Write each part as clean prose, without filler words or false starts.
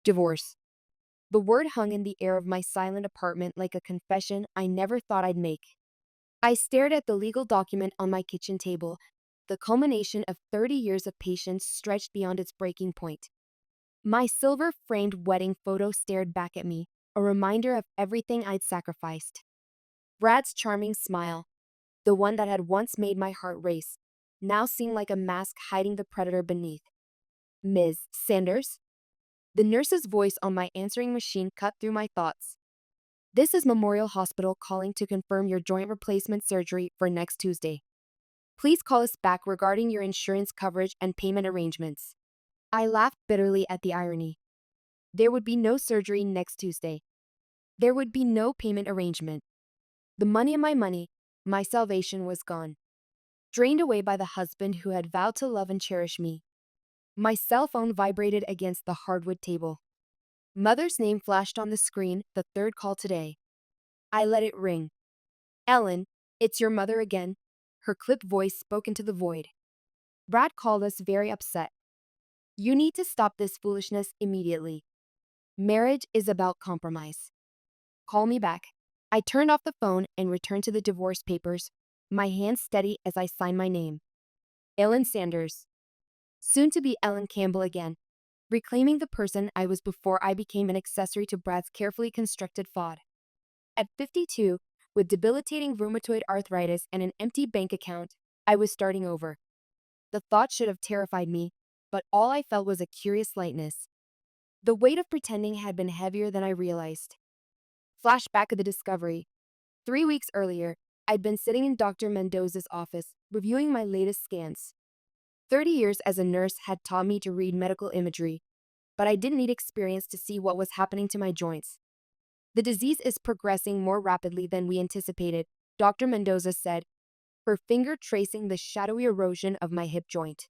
Divorce. The word hung in the air of my silent apartment like a confession I never thought I'd make. I stared at the legal document on my kitchen table, the culmination of 30 years of patience stretched beyond its breaking point. My silver framed wedding photo stared back at me, a reminder of everything I'd sacrificed. Brad's charming smile, the one that had once made my heart race, now seemed like a mask hiding the predator beneath. Ms. Sanders? The nurse's voice on my answering machine cut through my thoughts. This is Memorial Hospital calling to confirm your joint replacement surgery for next Tuesday. Please call us back regarding your insurance coverage and payment arrangements. I laughed bitterly at the irony. There would be no surgery next Tuesday. There would be no payment arrangement. The money of my money, my salvation was gone, drained away by the husband who had vowed to love and cherish me. My cell phone vibrated against the hardwood table. Mother's name flashed on the screen, the third call today. I let it ring. Ellen, it's your mother again. Her clipped voice spoke into the void. Brad called us very upset. You need to stop this foolishness immediately. Marriage is about compromise. Call me back. I turned off the phone and returned to the divorce papers, my hands steady as I signed my name. Ellen Sanders. Soon to be Ellen Campbell again, reclaiming the person I was before I became an accessory to Brad's carefully constructed faud. At 52, with debilitating rheumatoid arthritis and an empty bank account, I was starting over. The thought should have terrified me, but all I felt was a curious lightness. The weight of pretending had been heavier than I realized. Flashback of the discovery. 3 weeks earlier, I'd been sitting in Dr. Mendoza's office, reviewing my latest scans. 30 years as a nurse had taught me to read medical imagery, but I didn't need experience to see what was happening to my joints. The disease is progressing more rapidly than we anticipated, Dr. Mendoza said, her finger tracing the shadowy erosion of my hip joint.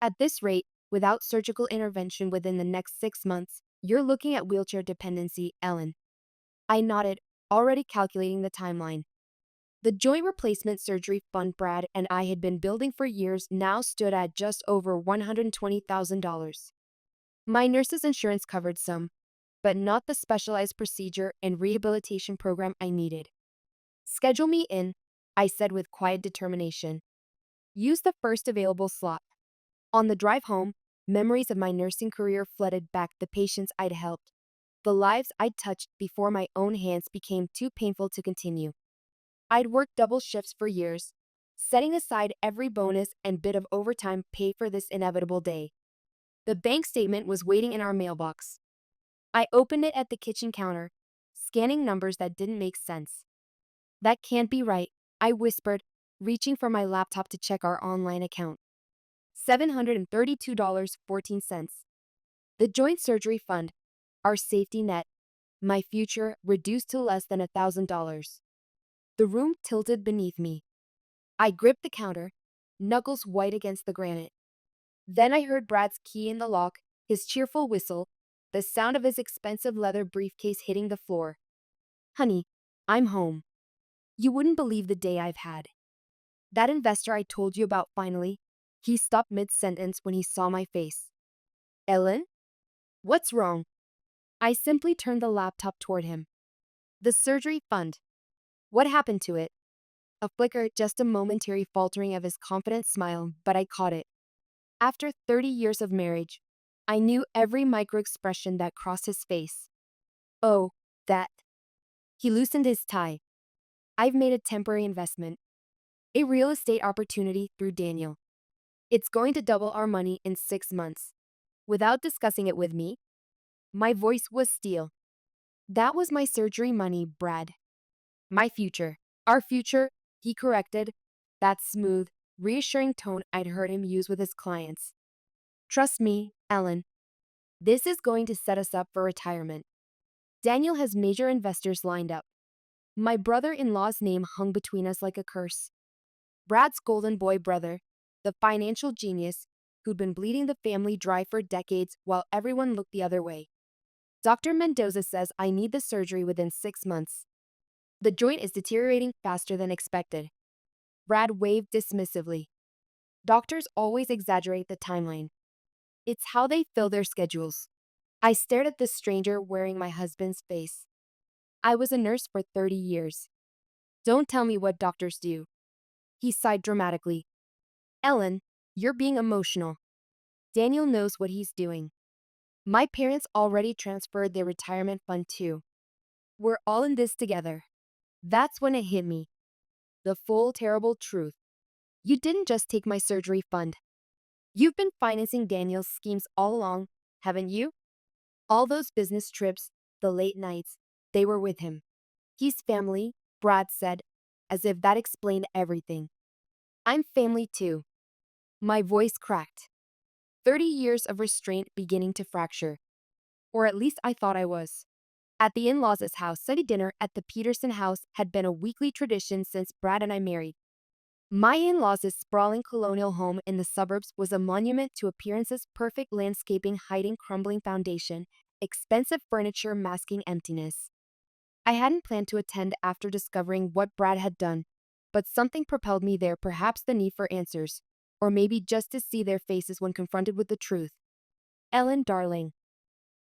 At this rate, without surgical intervention within the next 6 months, you're looking at wheelchair dependency, Ellen. I nodded, already calculating the timeline. The joint replacement surgery fund Brad and I had been building for years now stood at just over $120,000. My nurse's insurance covered some, but not the specialized procedure and rehabilitation program I needed. Schedule me in, I said with quiet determination. Use the first available slot. On the drive home, memories of my nursing career flooded back, the patients I'd helped, the lives I'd touched before my own hands became too painful to continue. I'd worked double shifts for years, setting aside every bonus and bit of overtime pay for this inevitable day. The bank statement was waiting in our mailbox. I opened it at the kitchen counter, scanning numbers that didn't make sense. That can't be right, I whispered, reaching for my laptop to check our online account. $732.14. The joint surgery fund, our safety net, my future reduced to less than $1,000. The room tilted beneath me. I gripped the counter, knuckles white against the granite. Then I heard Brad's key in the lock, his cheerful whistle, the sound of his expensive leather briefcase hitting the floor. Honey, I'm home. You wouldn't believe the day I've had. That investor I told you about finally, he stopped mid-sentence when he saw my face. Ellen? What's wrong? I simply turned the laptop toward him. The surgery fund. What happened to it? A flicker, just a momentary faltering of his confident smile, but I caught it. After 30 years of marriage, I knew every micro-expression that crossed his face. Oh, that. He loosened his tie. I've made a temporary investment. A real estate opportunity through Daniel. It's going to double our money in 6 months. Without discussing it with me, my voice was steel. That was my surgery money, Brad. My future. Our future, he corrected, that smooth, reassuring tone I'd heard him use with his clients. Trust me, Ellen. This is going to set us up for retirement. Daniel has major investors lined up. My brother-in-law's name hung between us like a curse. Brad's golden boy brother, the financial genius who'd been bleeding the family dry for decades while everyone looked the other way. Dr. Mendoza says I need the surgery within 6 months. The joint is deteriorating faster than expected. Brad waved dismissively. Doctors always exaggerate the timeline. It's how they fill their schedules. I stared at the stranger wearing my husband's face. I was a nurse for 30 years. Don't tell me what doctors do. He sighed dramatically. Ellen, you're being emotional. Daniel knows what he's doing. My parents already transferred their retirement fund too. We're all in this together. That's when it hit me. The full terrible truth. You didn't just take my surgery fund. You've been financing Daniel's schemes all along, haven't you? All those business trips, the late nights, they were with him. He's family, Brad said, as if that explained everything. I'm family too. My voice cracked. 30 years of restraint beginning to fracture. Or at least I thought I was. At the in-laws' house, Sunday dinner at the Peterson house had been a weekly tradition since Brad and I married. My in-laws' sprawling colonial home in the suburbs was a monument to appearances, perfect landscaping hiding crumbling foundation, expensive furniture masking emptiness. I hadn't planned to attend after discovering what Brad had done, but something propelled me there, perhaps the need for answers, or maybe just to see their faces when confronted with the truth. Ellen, darling.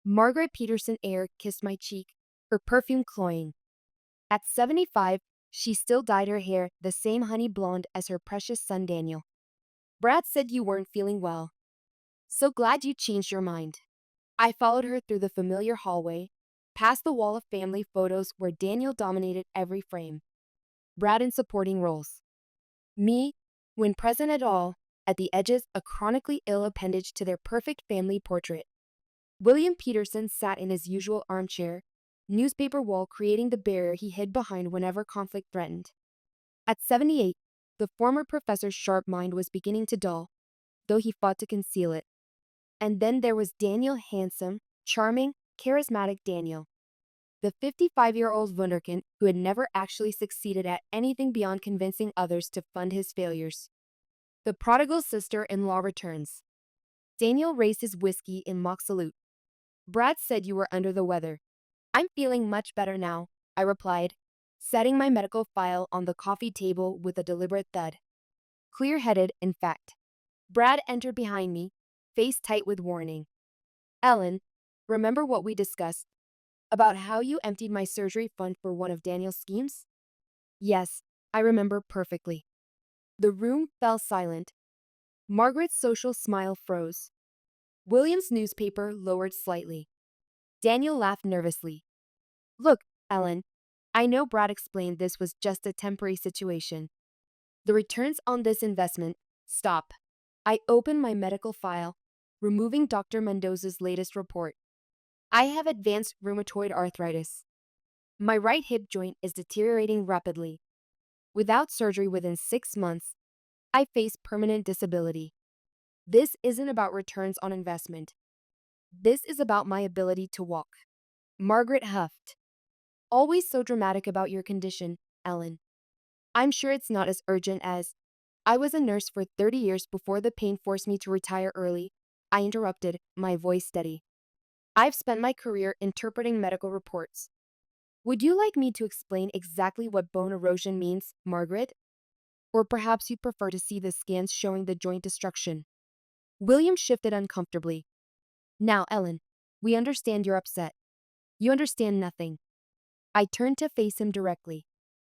Margaret Peterson air kissed my cheek, her perfume cloying. At 75, she still dyed her hair the same honey blonde as her precious son Daniel. Brad said you weren't feeling well. So glad you changed your mind. I followed her through the familiar hallway, past the wall of family photos where Daniel dominated every frame. Brad in supporting roles. Me, when present at all, at the edges a chronically ill appendage to their perfect family portrait. William Peterson sat in his usual armchair, newspaper wall creating the barrier he hid behind whenever conflict threatened. At 78, the former professor's sharp mind was beginning to dull, though he fought to conceal it. And then there was Daniel, handsome, charming, charismatic Daniel. The 55-year-old wunderkind who had never actually succeeded at anything beyond convincing others to fund his failures. The prodigal sister-in-law returns. Daniel raised his whiskey in mock salute. Brad said you were under the weather. I'm feeling much better now, I replied, setting my medical file on the coffee table with a deliberate thud. Clear-headed, in fact. Brad entered behind me, face tight with warning. Ellen, remember what we discussed? About how you emptied my surgery fund for one of Daniel's schemes? Yes, I remember perfectly. The room fell silent. Margaret's social smile froze. William's newspaper lowered slightly. Daniel laughed nervously. Look, Ellen, I know Brad explained this was just a temporary situation. The returns on this investment, stop. I opened my medical file, removing Dr. Mendoza's latest report. I have advanced rheumatoid arthritis. My right hip joint is deteriorating rapidly. Without surgery within 6 months, I face permanent disability. This isn't about returns on investment. This is about my ability to walk. Margaret huffed. Always so dramatic about your condition, Ellen. I'm sure it's not as urgent as, I was a nurse for 30 years before the pain forced me to retire early. I interrupted, my voice steady. I've spent my career interpreting medical reports. Would you like me to explain exactly what bone erosion means, Margaret? Or perhaps you'd prefer to see the scans showing the joint destruction. William shifted uncomfortably. Now, Ellen, we understand you're upset. You understand nothing. I turned to face him directly.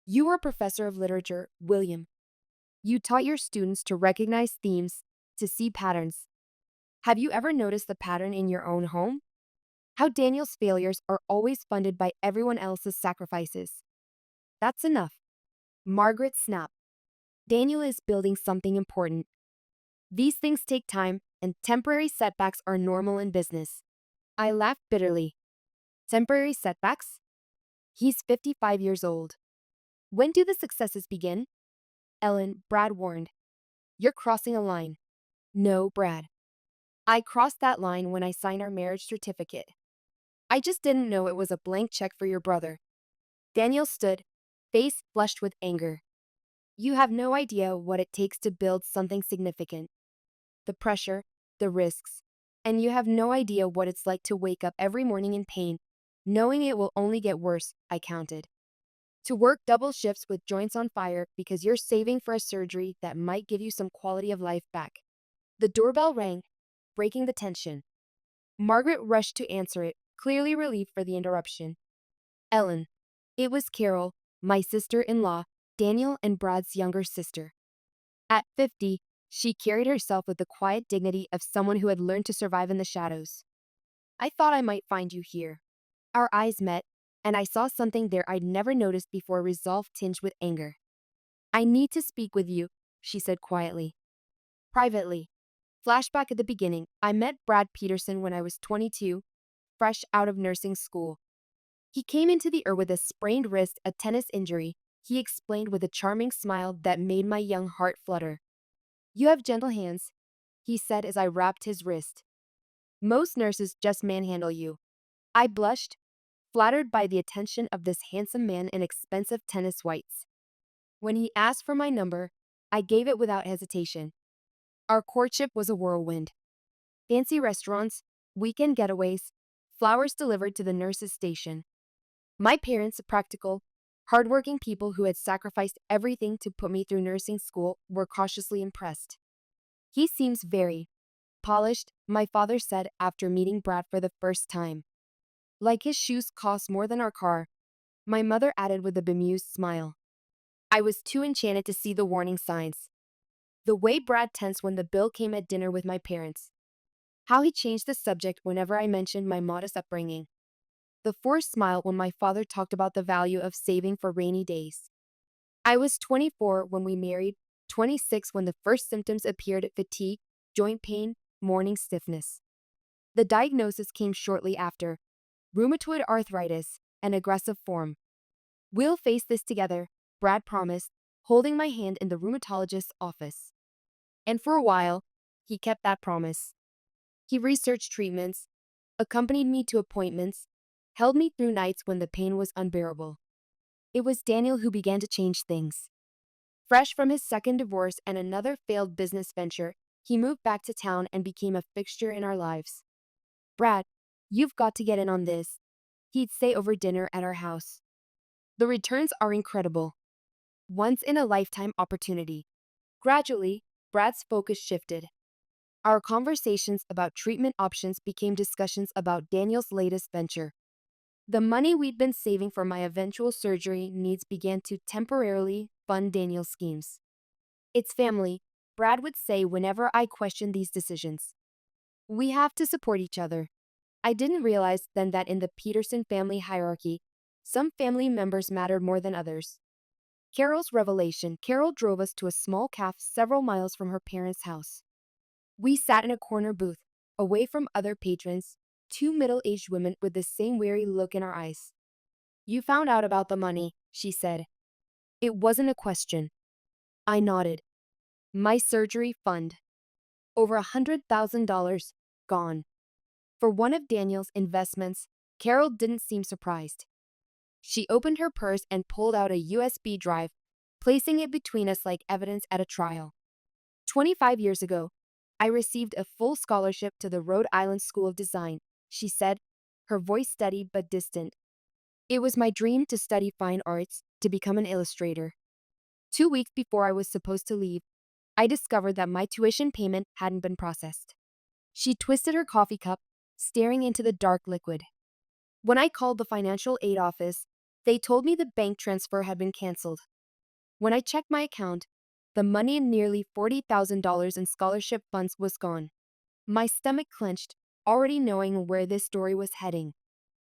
You were a professor of literature, William. You taught your students to recognize themes, to see patterns. Have you ever noticed the pattern in your own home? How Daniel's failures are always funded by everyone else's sacrifices. That's enough. Margaret snapped. Daniel is building something important. These things take time, and temporary setbacks are normal in business. I laughed bitterly. Temporary setbacks? He's 55 years old. When do the successes begin? Ellen, Brad warned. You're crossing a line. No, Brad. I crossed that line when I signed our marriage certificate. I just didn't know it was a blank check for your brother. Daniel stood, face flushed with anger. You have no idea what it takes to build something significant. The pressure, the risks, and you have no idea what it's like to wake up every morning in pain, knowing it will only get worse, I counted. To work double shifts with joints on fire because you're saving for a surgery that might give you some quality of life back. The doorbell rang, breaking the tension. Margaret rushed to answer it, clearly relieved for the interruption. Ellen. It was Carol, my sister-in-law, Daniel and Brad's younger sister. At 50, she carried herself with the quiet dignity of someone who had learned to survive in the shadows. I thought I might find you here. Our eyes met, and I saw something there I'd never noticed before, resolve tinged with anger. I need to speak with you, she said quietly. Privately. Flashback at the beginning, I met Brad Peterson when I was 22, fresh out of nursing school. He came into the with a sprained wrist, a tennis injury, he explained with a charming smile that made my young heart flutter. You have gentle hands, he said as I wrapped his wrist. Most nurses just manhandle you. I blushed, flattered by the attention of this handsome man in expensive tennis whites. When he asked for my number, I gave it without hesitation. Our courtship was a whirlwind. Fancy restaurants, weekend getaways, flowers delivered to the nurse's station. My parents, practical, hardworking people who had sacrificed everything to put me through nursing school, were cautiously impressed. He seems very polished, my father said after meeting Brad for the first time. Like his shoes cost more than our car, my mother added with a bemused smile. I was too enchanted to see the warning signs. The way Brad tensed when the bill came at dinner with my parents. How he changed the subject whenever I mentioned my modest upbringing. The forced smile when my father talked about the value of saving for rainy days. I was 24 when we married, 26 when the first symptoms appeared: fatigue, joint pain, morning stiffness. The diagnosis came shortly after: rheumatoid arthritis, an aggressive form. We'll face this together, Brad promised, holding my hand in the rheumatologist's office. And for a while, he kept that promise. He researched treatments, accompanied me to appointments, held me through nights when the pain was unbearable. It was Daniel who began to change things. Fresh from his second divorce and another failed business venture, he moved back to town and became a fixture in our lives. Brad, you've got to get in on this, he'd say over dinner at our house. The returns are incredible. Once in a lifetime opportunity. Gradually, Brad's focus shifted. Our conversations about treatment options became discussions about Daniel's latest venture. The money we'd been saving for my eventual surgery needs began to temporarily fund Daniel's schemes. It's family, Brad would say whenever I questioned these decisions. We have to support each other. I didn't realize then that in the Peterson family hierarchy, some family members mattered more than others. Carol's revelation: Carol drove us to a small cafe several miles from her parents' house. We sat in a corner booth, away from other patrons, two middle-aged women with the same weary look in our eyes. You found out about the money, she said. It wasn't a question. I nodded. My surgery fund. Over $100,000 gone. For one of Daniel's investments, Carol didn't seem surprised. She opened her purse and pulled out a USB drive, placing it between us like evidence at a trial. 25 years ago, I received a full scholarship to the Rhode Island School of Design, she said, her voice steady but distant. It was my dream to study fine arts, to become an illustrator. 2 weeks before I was supposed to leave, I discovered that my tuition payment hadn't been processed. She twisted her coffee cup, staring into the dark liquid. When I called the financial aid office, they told me the bank transfer had been canceled. When I checked my account, the money in nearly $40,000 in scholarship funds was gone. My stomach clenched, already knowing where this story was heading.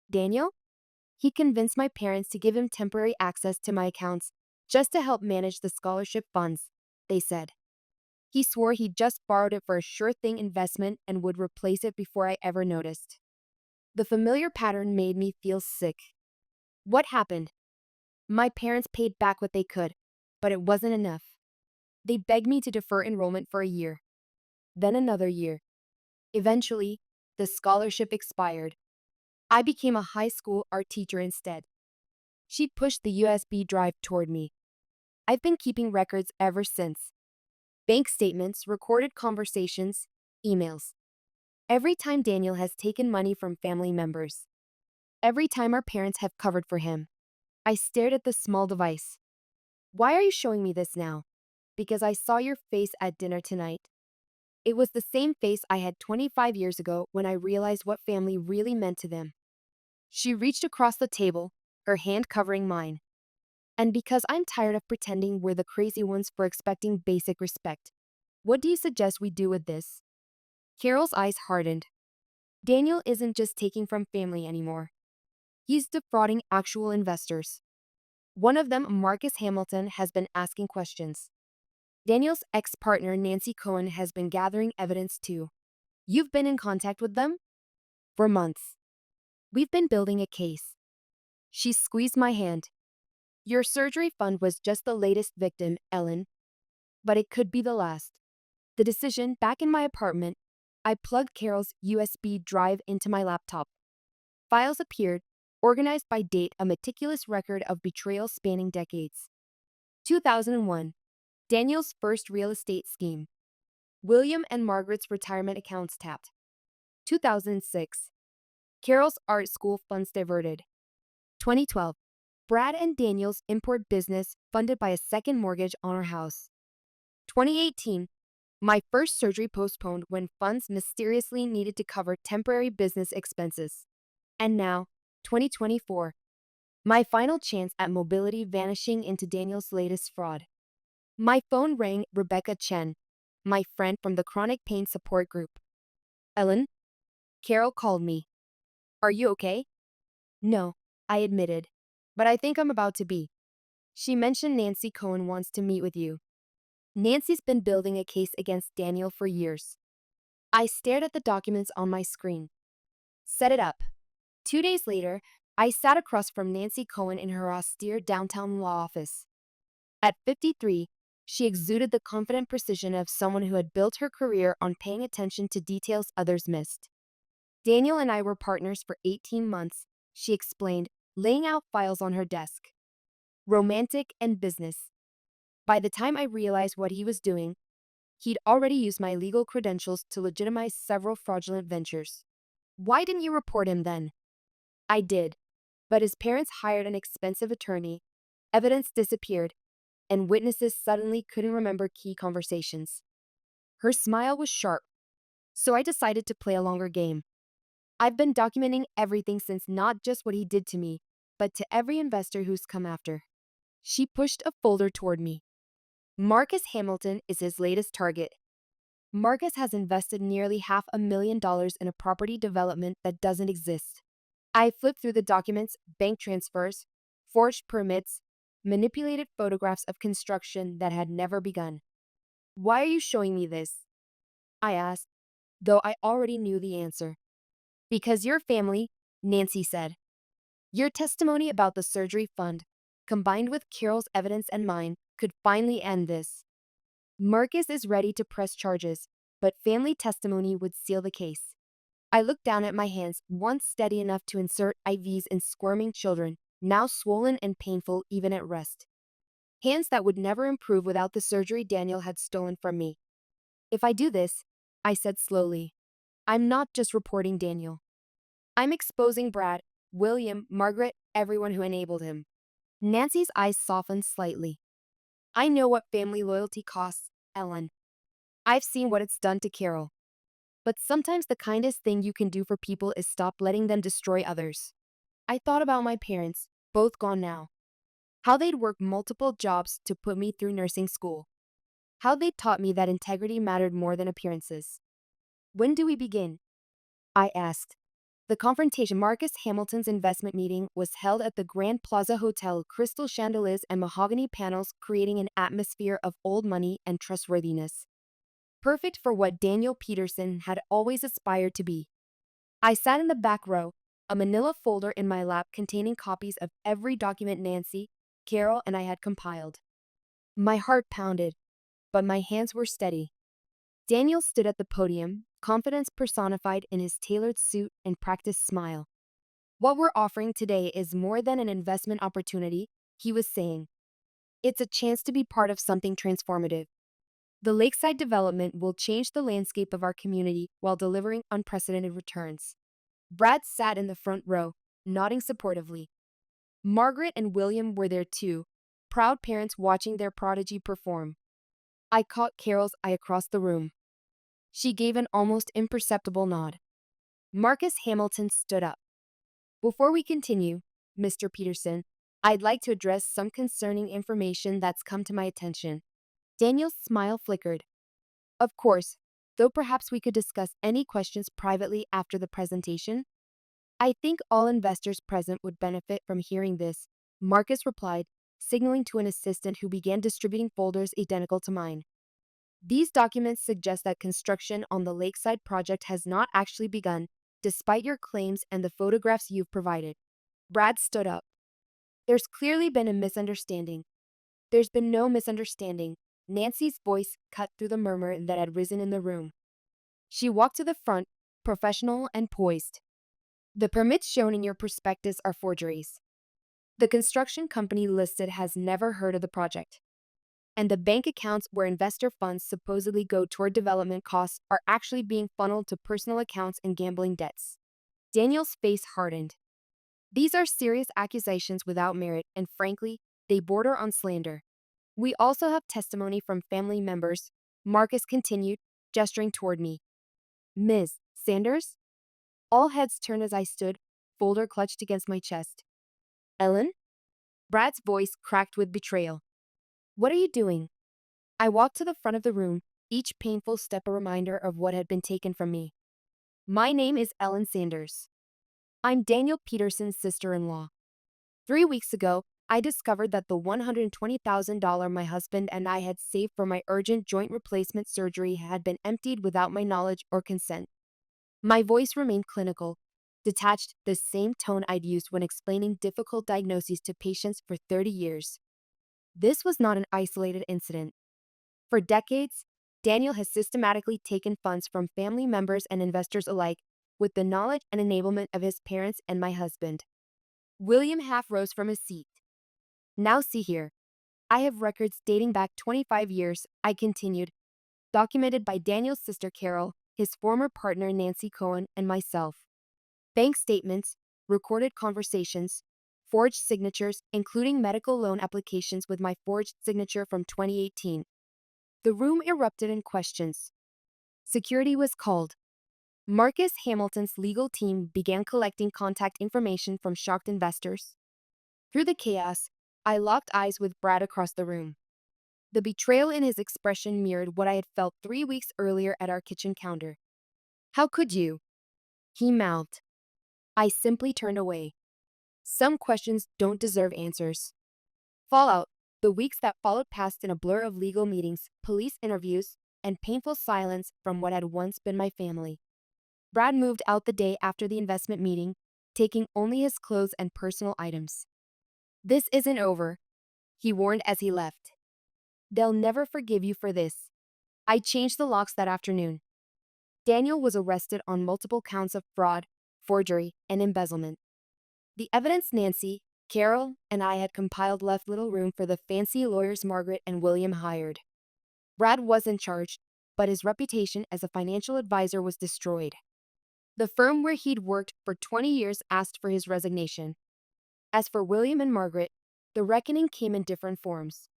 Daniel? He convinced my parents to give him temporary access to my accounts just to help manage the scholarship funds, they said. He swore he'd just borrowed it for a sure-thing investment and would replace it before I ever noticed. The familiar pattern made me feel sick. What happened? My parents paid back what they could, but it wasn't enough. They begged me to defer enrollment for a year, then another year. Eventually, the scholarship expired. I became a high school art teacher instead. She pushed the USB drive toward me. I've been keeping records ever since. Bank statements, recorded conversations, emails. Every time Daniel has taken money from family members. Every time our parents have covered for him. I stared at the small device. Why are you showing me this now? Because I saw your face at dinner tonight. It was the same face I had 25 years ago when I realized what family really meant to them. She reached across the table, her hand covering mine. And because I'm tired of pretending we're the crazy ones for expecting basic respect, what do you suggest we do with this? Carol's eyes hardened. Daniel isn't just taking from family anymore. He's defrauding actual investors. One of them, Marcus Hamilton, has been asking questions. Daniel's ex-partner, Nancy Cohen, has been gathering evidence too. You've been in contact with them? For months. We've been building a case. She squeezed my hand. Your surgery fund was just the latest victim, Ellen, but it could be the last. The decision, back in my apartment, I plugged Carol's USB drive into my laptop. Files appeared, organized by date, a meticulous record of betrayals spanning decades. 2001, Daniel's first real estate scheme. William and Margaret's retirement accounts tapped. 2006, Carol's art school funds diverted. 2012, Brad and Daniel's import business funded by a second mortgage on our house. 2018, my first surgery postponed when funds mysteriously needed to cover temporary business expenses. And now, 2024, my final chance at mobility vanishing into Daniel's latest fraud. My phone rang. Rebecca Chen, my friend from the chronic pain support group. Ellen? Carol called me. Are you okay? No, I admitted. But I think I'm about to be. She mentioned Nancy Cohen wants to meet with you. Nancy's been building a case against Daniel for years. I stared at the documents on my screen. Set it up. 2 days later, I sat across from Nancy Cohen in her austere downtown law office. At 53, she exuded the confident precision of someone who had built her career on paying attention to details others missed. Daniel and I were partners for 18 months, she explained, laying out files on her desk. Romantic and business. By the time I realized what he was doing, he'd already used my legal credentials to legitimize several fraudulent ventures. Why didn't you report him then? I did, but his parents hired an expensive attorney, evidence disappeared, and witnesses suddenly couldn't remember key conversations. Her smile was sharp, so I decided to play a longer game. I've been documenting everything since, not just what he did to me, but to every investor who's come after. She pushed a folder toward me. Marcus Hamilton is his latest target. Marcus has invested nearly $500,000 in a property development that doesn't exist. I flipped through the documents, bank transfers, forged permits, manipulated photographs of construction that had never begun. Why are you showing me this? I asked, though I already knew the answer. Because your family, Nancy said. Your testimony about the surgery fund, combined with Carol's evidence and mine, could finally end this. Marcus is ready to press charges, but family testimony would seal the case. I looked down at my hands, once steady enough to insert IVs in squirming children, now swollen and painful even at rest. Hands that would never improve without the surgery Daniel had stolen from me. If I do this, I said slowly, I'm not just reporting Daniel. I'm exposing Brad, William, Margaret, everyone who enabled him. Nancy's eyes softened slightly. I know what family loyalty costs, Ellen. I've seen what it's done to Carol. But sometimes the kindest thing you can do for people is stop letting them destroy others. I thought about my parents, both gone now. How they'd worked multiple jobs to put me through nursing school. How they'd taught me that integrity mattered more than appearances. When do we begin? I asked. The confrontation. Marcus Hamilton's investment meeting was held at the Grand Plaza Hotel, crystal chandeliers and mahogany panels creating an atmosphere of old money and trustworthiness. Perfect for what Daniel Peterson had always aspired to be. I sat in the back row, a manila folder in my lap containing copies of every document Nancy, Carol, and I had compiled. My heart pounded, but my hands were steady. Daniel stood at the podium, confidence personified in his tailored suit and practiced smile. What we're offering today is more than an investment opportunity, he was saying. It's a chance to be part of something transformative. The lakeside development will change the landscape of our community while delivering unprecedented returns. Brad sat in the front row, nodding supportively. Margaret and William were there too, proud parents watching their prodigy perform. I caught Carol's eye across the room. She gave an almost imperceptible nod. Marcus Hamilton stood up. Before we continue, Mr. Peterson, I'd like to address some concerning information that's come to my attention. Daniel's smile flickered. Of course, though perhaps we could discuss any questions privately after the presentation. I think all investors present would benefit from hearing this, Marcus replied, signaling to an assistant who began distributing folders identical to mine. These documents suggest that construction on the lakeside project has not actually begun, despite your claims and the photographs you've provided. Brad stood up. There's clearly been a misunderstanding. There's been no misunderstanding. Nancy's voice cut through the murmur that had risen in the room. She walked to the front, professional and poised. The permits shown in your prospectus are forgeries. The construction company listed has never heard of the project. And the bank accounts where investor funds supposedly go toward development costs are actually being funneled to personal accounts and gambling debts. Daniel's face hardened. These are serious accusations without merit, and frankly, they border on slander. We also have testimony from family members, Marcus continued, gesturing toward me. Ms. Sanders? All heads turned as I stood, folder clutched against my chest. Ellen? Brad's voice cracked with betrayal. What are you doing? I walked to the front of the room, each painful step a reminder of what had been taken from me. My name is Ellen Sanders. I'm Daniel Peterson's sister-in-law. 3 weeks ago, I discovered that the $120,000 my husband and I had saved for my urgent joint replacement surgery had been emptied without my knowledge or consent. My voice remained clinical, detached, the same tone I'd used when explaining difficult diagnoses to patients for 30 years. This was not an isolated incident. For decades, Daniel has systematically taken funds from family members and investors alike, with the knowledge and enablement of his parents and my husband. William half rose from his seat. Now see here. I have records dating back 25 years, I continued, documented by Daniel's sister Carol, his former partner Nancy Cohen, and myself. Bank statements, recorded conversations, forged signatures, including medical loan applications with my forged signature from 2018. The room erupted in questions. Security was called. Marcus Hamilton's legal team began collecting contact information from shocked investors. Through the chaos, I locked eyes with Brad across the room. The betrayal in his expression mirrored what I had felt 3 weeks earlier at our kitchen counter. How could you? He mouthed. I simply turned away. Some questions don't deserve answers. Fallout, the weeks that followed passed in a blur of legal meetings, police interviews, and painful silence from what had once been my family. Brad moved out the day after the investment meeting, taking only his clothes and personal items. This isn't over, he warned as he left. They'll never forgive you for this. I changed the locks that afternoon. Daniel was arrested on multiple counts of fraud, forgery, and embezzlement. The evidence Nancy, Carol, and I had compiled left little room for the fancy lawyers Margaret and William hired. Brad wasn't charged, but his reputation as a financial advisor was destroyed. The firm where he'd worked for 20 years asked for his resignation. As for William and Margaret, the reckoning came in different forms.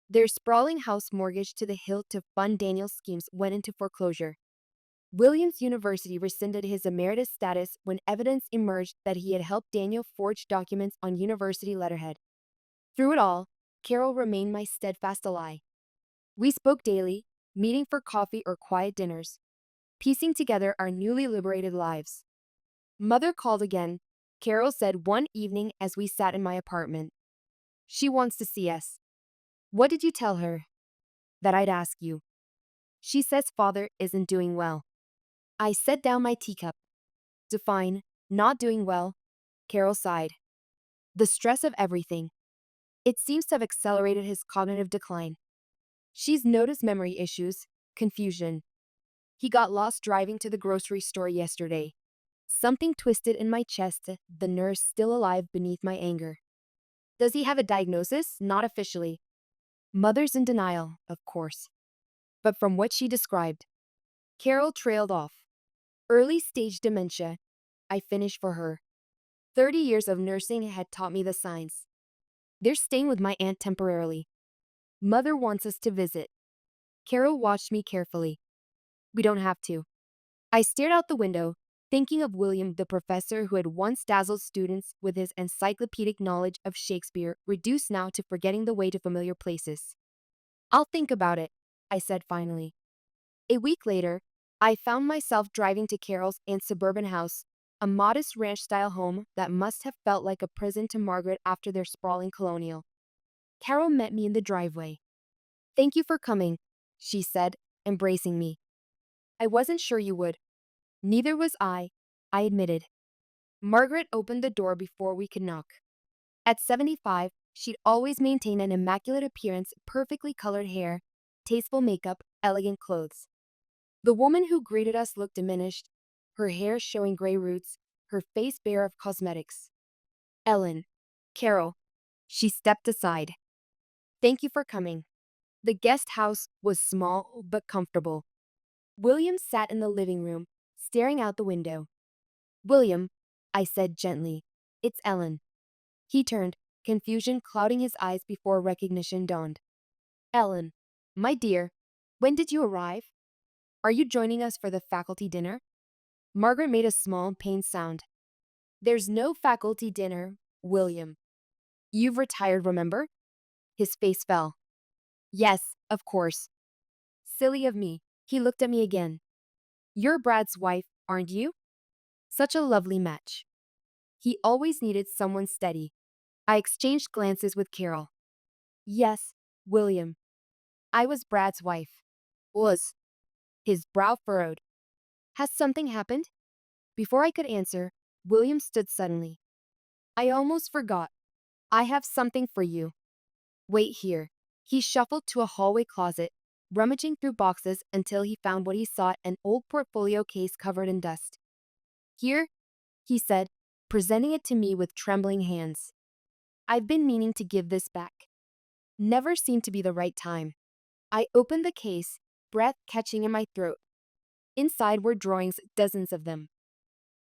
Their sprawling house mortgage to the hilt to fund Daniel's schemes went into foreclosure. Williams University rescinded his emeritus status when evidence emerged that he had helped Daniel forge documents on university letterhead. Through it all, Carol remained my steadfast ally. We spoke daily, meeting for coffee or quiet dinners, piecing together our newly liberated lives. Mother called again, Carol said one evening as we sat in my apartment. She wants to see us. What did you tell her? That I'd ask you. She says father isn't doing well. I set down my teacup. Define, not doing well, Carol sighed. The stress of everything. It seems to have accelerated his cognitive decline. She's noticed memory issues, confusion. He got lost driving to the grocery store yesterday. Something twisted in my chest, the nerves still alive beneath my anger. Does he have a diagnosis? Not officially. Mother's in denial, of course. But from what she described, Carol trailed off. Early stage dementia, I finished for her. 30 years of nursing had taught me the signs. They're staying with my aunt temporarily. Mother wants us to visit. Carol watched me carefully. We don't have to. I stared out the window, thinking of William, the professor who had once dazzled students with his encyclopedic knowledge of Shakespeare, reduced now to forgetting the way to familiar places. I'll think about it, I said finally. A week later, I found myself driving to Carol's aunt's suburban house, a modest ranch-style home that must have felt like a prison to Margaret after their sprawling colonial. Carol met me in the driveway. "Thank you for coming," she said, embracing me. "I wasn't sure you would." "Neither was I admitted. Margaret opened the door before we could knock. At 75, she'd always maintained an immaculate appearance, perfectly colored hair, tasteful makeup, elegant clothes. The woman who greeted us looked diminished, her hair showing gray roots, her face bare of cosmetics. "Ellen." "Carol." She stepped aside. "Thank you for coming." The guest house was small but comfortable. William sat in the living room, staring out the window. "William," I said gently, "it's Ellen." He turned, confusion clouding his eyes before recognition dawned. "Ellen, my dear, when did you arrive? Are you joining us for the faculty dinner?" Margaret made a small, pained sound. "There's no faculty dinner, William. You've retired, remember?" His face fell. "Yes, of course. Silly of me." He looked at me again. "You're Brad's wife, aren't you? Such a lovely match." He always needed someone steady. I exchanged glances with Carol. "Yes, William. I was Brad's wife." "Was." His brow furrowed. "Has something happened?" Before I could answer, William stood suddenly. "I almost forgot. I have something for you. Wait here." He shuffled to a hallway closet, rummaging through boxes until he found what he sought, an old portfolio case covered in dust. "Here," he said, presenting it to me with trembling hands. "I've been meaning to give this back. Never seemed to be the right time." I opened the case, breath catching in my throat. Inside were drawings, dozens of them.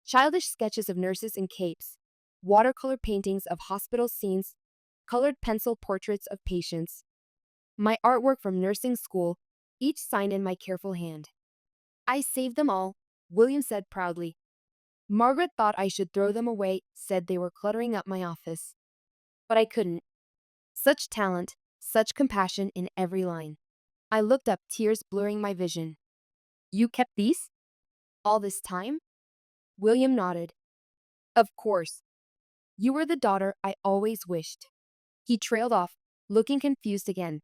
Childish sketches of nurses in capes, watercolor paintings of hospital scenes, colored pencil portraits of patients. My artwork from nursing school, each signed in my careful hand. "I saved them all," William said proudly. "Margaret thought I should throw them away, said they were cluttering up my office. But I couldn't. Such talent, such compassion in every line." I looked up, tears blurring my vision. "You kept these? All this time?" William nodded. "Of course. You were the daughter I always wished." He trailed off, looking confused again.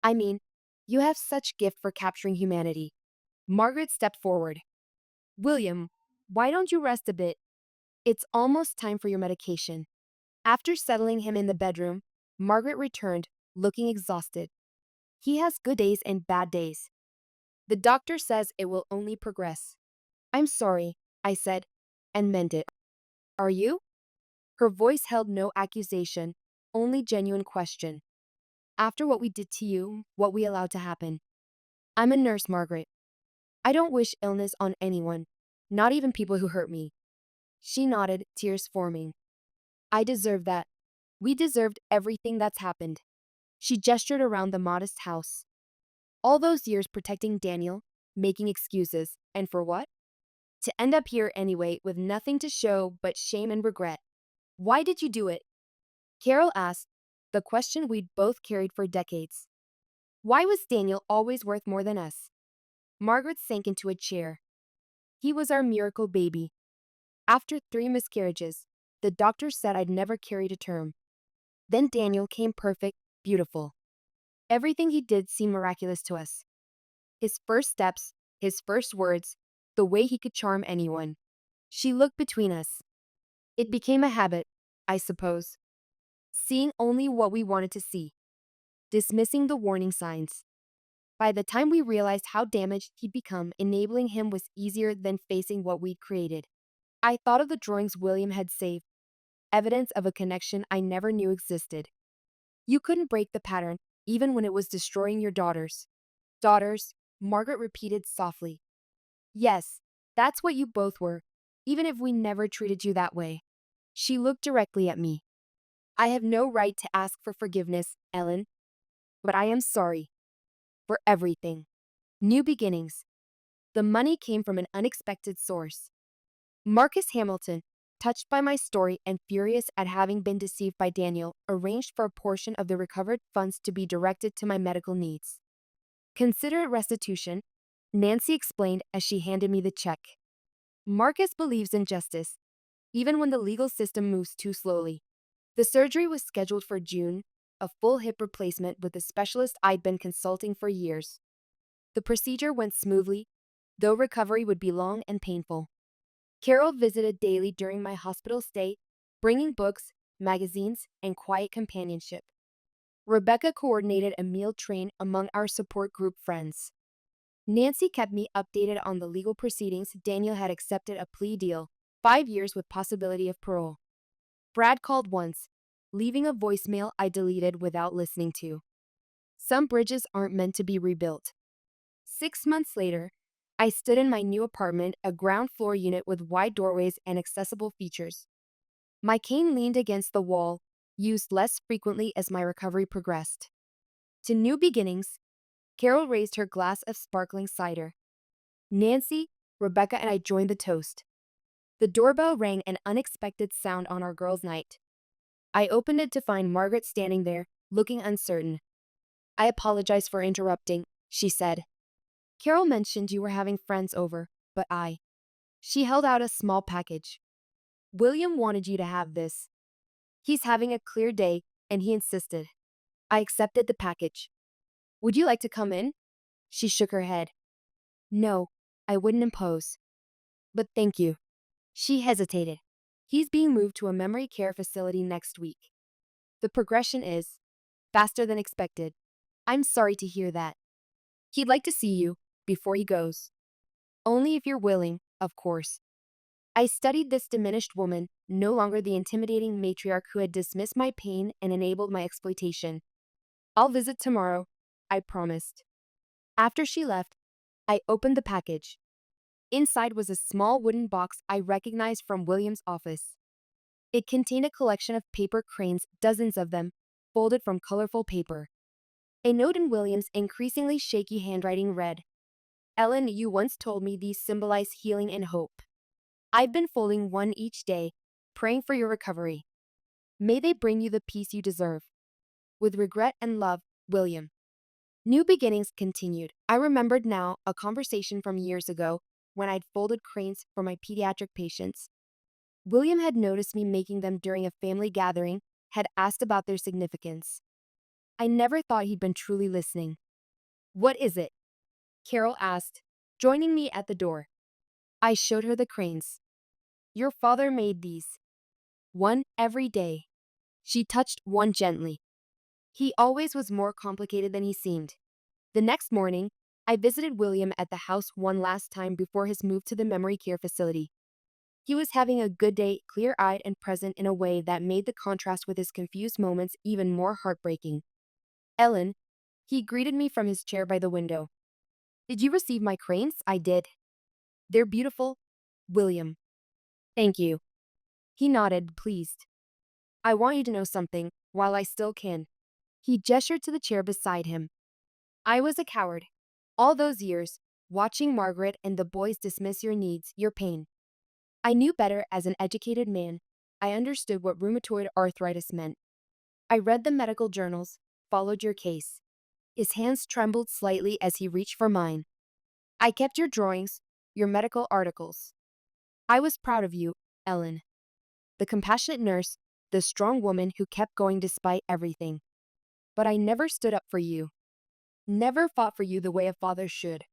"I mean, you have such gift for capturing humanity." Margaret stepped forward. "William, why don't you rest a bit? It's almost time for your medication." After settling him in the bedroom, Margaret returned, looking exhausted. "He has good days and bad days. The doctor says it will only progress." "I'm sorry," I said, and meant it. "Are you?" Her voice held no accusation, only genuine question. "After what we did to you, what we allowed to happen." "I'm a nurse, Margaret. I don't wish illness on anyone, not even people who hurt me." She nodded, tears forming. "I deserve that. We deserved everything that's happened." She gestured around the modest house. "All those years protecting Daniel, making excuses, and for what? To end up here anyway with nothing to show but shame and regret." "Why did you do it?" Carol asked, the question we'd both carried for decades. "Why was Daniel always worth more than us?" Margaret sank into a chair. "He was our miracle baby. After 3 miscarriages, the doctor said I'd never carry to term. Then Daniel came perfect, beautiful. Everything he did seemed miraculous to us. His first steps, his first words, the way he could charm anyone." She looked between us. "It became a habit, I suppose. Seeing only what we wanted to see, dismissing the warning signs. By the time we realized how damaged he'd become, enabling him was easier than facing what we'd created." I thought of the drawings William had saved, evidence of a connection I never knew existed. "You couldn't break the pattern, even when it was destroying your daughters." "Daughters," Margaret repeated softly. "Yes, that's what you both were, even if we never treated you that way." She looked directly at me. "I have no right to ask for forgiveness, Ellen, but I am sorry. For everything. New beginnings. The money came from an unexpected source. Marcus Hamilton, touched by my story and furious at having been deceived by Daniel, arranged for a portion of the recovered funds to be directed to my medical needs. Consider it restitution, Nancy explained as she handed me the check. Marcus believes in justice, even when the legal system moves too slowly. The surgery was scheduled for June, a full hip replacement with a specialist I'd been consulting for years. The procedure went smoothly, though recovery would be long and painful. Carol visited daily during my hospital stay, bringing books, magazines, and quiet companionship. Rebecca coordinated a meal train among our support group friends. Nancy kept me updated on the legal proceedings. Daniel had accepted a plea deal, 5 years with possibility of parole. Brad called once, leaving a voicemail I deleted without listening to. Some bridges aren't meant to be rebuilt. 6 months later, I stood in my new apartment, a ground floor unit with wide doorways and accessible features. My cane leaned against the wall, used less frequently as my recovery progressed. To new beginnings, Carol raised her glass of sparkling cider. Nancy, Rebecca, and I joined the toast. The doorbell rang, an unexpected sound on our girls' night. I opened it to find Margaret standing there, looking uncertain. "I apologize for interrupting," she said. "Carol mentioned you were having friends over, but I..." She held out a small package. "William wanted you to have this. He's having a clear day, and he insisted." I accepted the package. "Would you like to come in?" She shook her head. "No, I wouldn't impose. But thank you." She hesitated. "He's being moved to a memory care facility next week. The progression is faster than expected." "I'm sorry to hear that. He'd like to see you before he goes." "Only if you're willing, of course." I studied this diminished woman, no longer the intimidating matriarch who had dismissed my pain and enabled my exploitation. "I'll visit tomorrow," I promised. After she left, I opened the package. Inside was a small wooden box I recognized from William's office. It contained a collection of paper cranes, dozens of them, folded from colorful paper. A note in William's increasingly shaky handwriting read, "Ellen, you once told me these symbolize healing and hope. I've been folding one each day, praying for your recovery. May they bring you the peace you deserve. With regret and love, William." New beginnings continued. I remembered now a conversation from years ago when I'd folded cranes for my pediatric patients. William had noticed me making them during a family gathering, had asked about their significance. I never thought he'd been truly listening. "What is it?" Carol asked, joining me at the door. I showed her the cranes. "Your father made these. One every day." She touched one gently. "He always was more complicated than he seemed." The next morning, I visited William at the house one last time before his move to the memory care facility. He was having a good day, clear-eyed and present in a way that made the contrast with his confused moments even more heartbreaking. "Ellen," he greeted me from his chair by the window. "Did you receive my cranes?" I did. "They're beautiful, William." "Thank you." He nodded, pleased. "I want you to know something, while I still can." He gestured to the chair beside him. "I was a coward. All those years, watching Margaret and the boys dismiss your needs, your pain. I knew better as an educated man. I understood what rheumatoid arthritis meant. I read the medical journals, followed your case." His hands trembled slightly as he reached for mine. "I kept your drawings, your medical articles. I was proud of you, Ellen. The compassionate nurse, the strong woman who kept going despite everything. But I never stood up for you. Never fought for you the way a father should."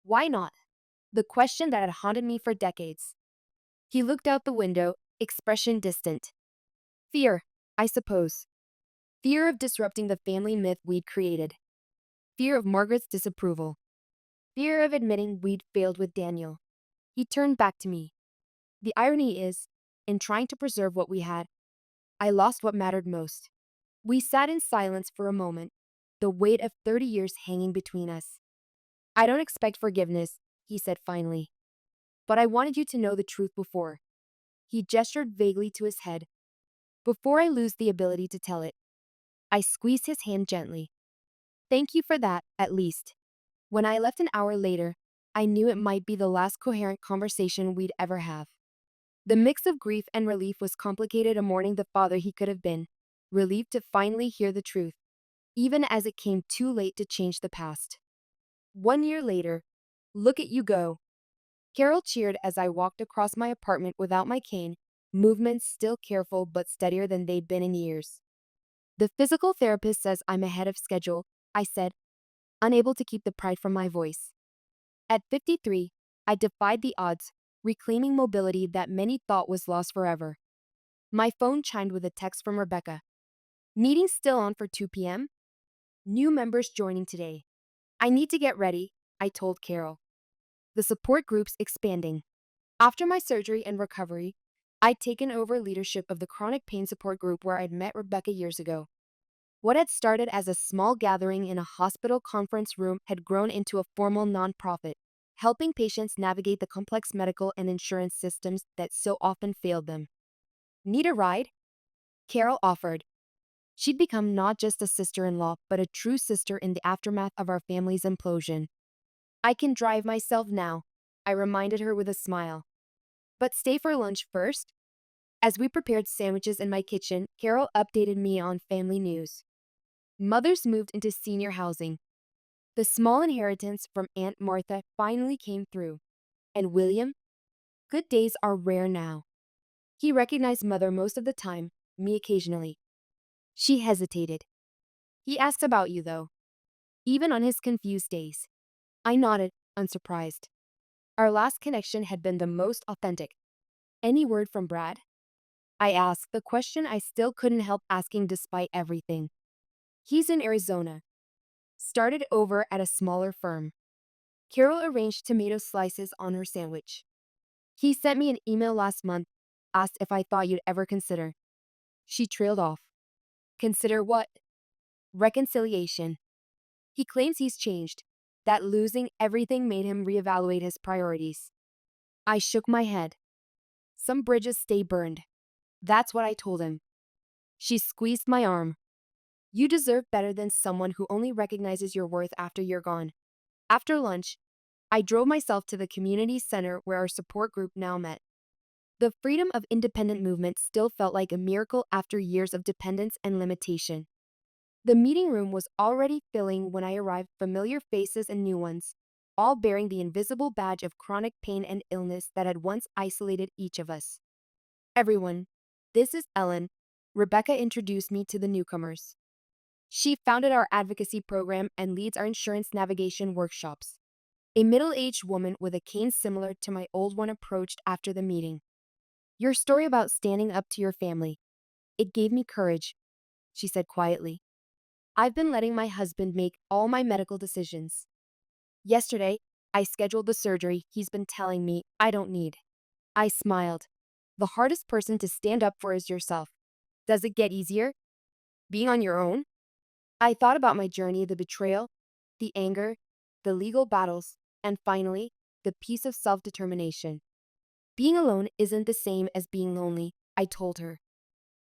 "Why not?" The question that had haunted me for decades. He looked out the window, expression distant. "Fear, I suppose. Fear of disrupting the family myth we'd created. Fear of Margaret's disapproval. Fear of admitting we'd failed with Daniel." He turned back to me. "The irony is, in trying to preserve what we had, I lost what mattered most." We sat in silence for a moment, the weight of 30 years hanging between us. "I don't expect forgiveness," he said finally. "But I wanted you to know the truth before." He gestured vaguely to his head. "Before I lose the ability to tell it." I squeezed his hand gently. "Thank you for that, at least." When I left an hour later, I knew it might be the last coherent conversation we'd ever have. The mix of grief and relief was complicated, a mourning the father he could have been, relieved to finally hear the truth, even as it came too late to change the past. 1 year later, look at you go. Carol cheered as I walked across my apartment without my cane, movements still careful but steadier than they'd been in years. The physical therapist says I'm ahead of schedule, I said, unable to keep the pride from my voice. At 53, I defied the odds, reclaiming mobility that many thought was lost forever. My phone chimed with a text from Rebecca. Meeting still on for 2 p.m.? New members joining today. I need to get ready, I told Carol. The support group's expanding. After my surgery and recovery, I'd taken over leadership of the chronic pain support group where I'd met Rebecca years ago. What had started as a small gathering in a hospital conference room had grown into a formal nonprofit, helping patients navigate the complex medical and insurance systems that so often failed them. Need a ride? Carol offered. She'd become not just a sister-in-law, but a true sister in the aftermath of our family's implosion. I can drive myself now, I reminded her with a smile. But stay for lunch first? As we prepared sandwiches in my kitchen, Carol updated me on family news. Mother's moved into senior housing. The small inheritance from Aunt Martha finally came through. And William? Good days are rare now. He recognized Mother most of the time, me occasionally. She hesitated. He asked about you, though. Even on his confused days. I nodded, unsurprised. Our last connection had been the most authentic. Any word from Brad? I asked, the question I still couldn't help asking despite everything. He's in Arizona. Started over at a smaller firm. Carol arranged tomato slices on her sandwich. He sent me an email last month, asked if I thought you'd ever consider. She trailed off. Consider what? Reconciliation. He claims he's changed, that losing everything made him reevaluate his priorities. I shook my head. Some bridges stay burned. That's what I told him. She squeezed my arm. You deserve better than someone who only recognizes your worth after you're gone. After lunch, I drove myself to the community center where our support group now met. The freedom of independent movement still felt like a miracle after years of dependence and limitation. The meeting room was already filling when I arrived, familiar faces and new ones, all bearing the invisible badge of chronic pain and illness that had once isolated each of us. Everyone, this is Ellen. Rebecca introduced me to the newcomers. She founded our advocacy program and leads our insurance navigation workshops. A middle-aged woman with a cane similar to my old one approached after the meeting. Your story about standing up to your family. It gave me courage, she said quietly. I've been letting my husband make all my medical decisions. Yesterday, I scheduled the surgery he's been telling me I don't need. I smiled. The hardest person to stand up for is yourself. Does it get easier? Being on your own? I thought about my journey, the betrayal, the anger, the legal battles, and finally, the peace of self-determination. Being alone isn't the same as being lonely, I told her.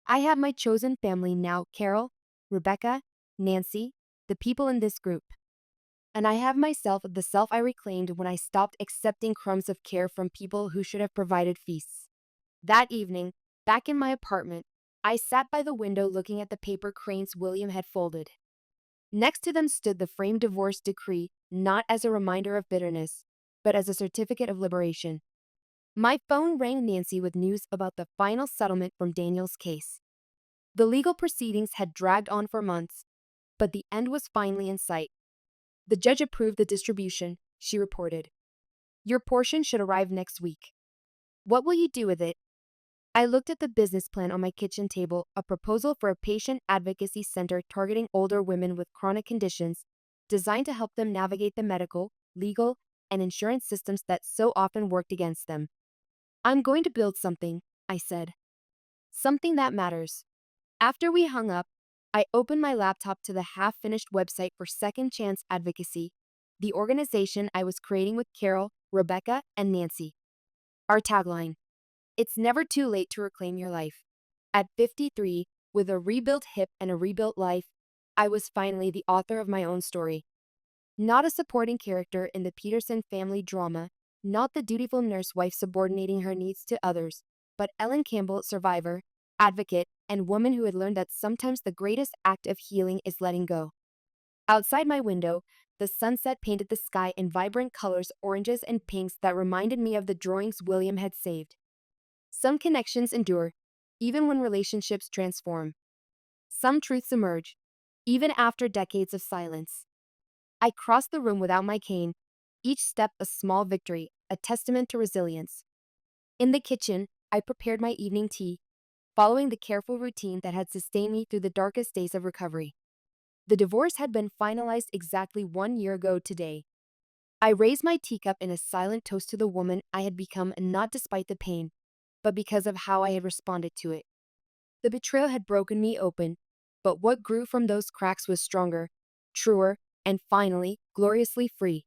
I have my chosen family now, Carol, Rebecca, Nancy, the people in this group. And I have myself, the self I reclaimed when I stopped accepting crumbs of care from people who should have provided feasts. That evening, back in my apartment, I sat by the window looking at the paper cranes William had folded. Next to them stood the framed divorce decree, not as a reminder of bitterness, but as a certificate of liberation. My phone rang Nancy with news about the final settlement from Daniel's case. The legal proceedings had dragged on for months, but the end was finally in sight. The judge approved the distribution, she reported. Your portion should arrive next week. What will you do with it? I looked at the business plan on my kitchen table, a proposal for a patient advocacy center targeting older women with chronic conditions, designed to help them navigate the medical, legal, and insurance systems that so often worked against them. I'm going to build something, I said. Something that matters. After we hung up, I opened my laptop to the half-finished website for Second Chance Advocacy, the organization I was creating with Carol, Rebecca, and Nancy. Our tagline: it's never too late to reclaim your life. At 53, with a rebuilt hip and a rebuilt life, I was finally the author of my own story. Not a supporting character in the Peterson family drama, not the dutiful nurse wife subordinating her needs to others, but Ellen Campbell, survivor, advocate, and woman who had learned that sometimes the greatest act of healing is letting go. Outside my window, the sunset painted the sky in vibrant colors, oranges and pinks that reminded me of the drawings William had saved. Some connections endure, even when relationships transform. Some truths emerge, even after decades of silence. I crossed the room without my cane, each step a small victory, a testament to resilience. In the kitchen, I prepared my evening tea, following the careful routine that had sustained me through the darkest days of recovery. The divorce had been finalized exactly 1 year ago today. I raised my teacup in a silent toast to the woman I had become, and not despite the pain, but because of how I had responded to it. The betrayal had broken me open, but what grew from those cracks was stronger, truer, and finally, gloriously free.